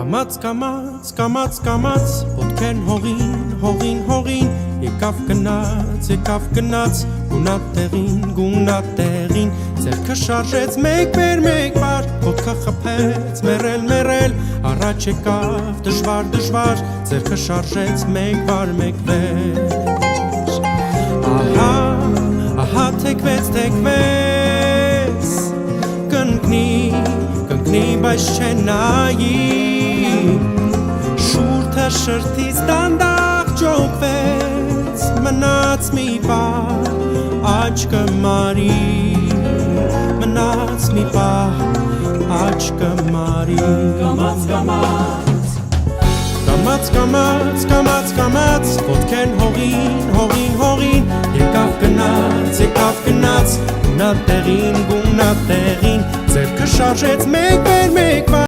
Կամաց, ոտքերն հողին, եկավ գնաց, գունատեղին, ձեռքը շարժեց մեկ բար, ոտքը խփեց, մեռել, առաջ եկավ դժվար, ձեռքը շարժեց մեկ վեր, ահա թեքվեց, կընկնի, բայց չնայի, շուրթը շրթից դանդաղ ջոկվեց, մնաց մի պահ, աչքը մարի, Կամաց, ոտքերն հողին, եկավ գնաց, գունատեղին, ձեռքը շարժեց մեկ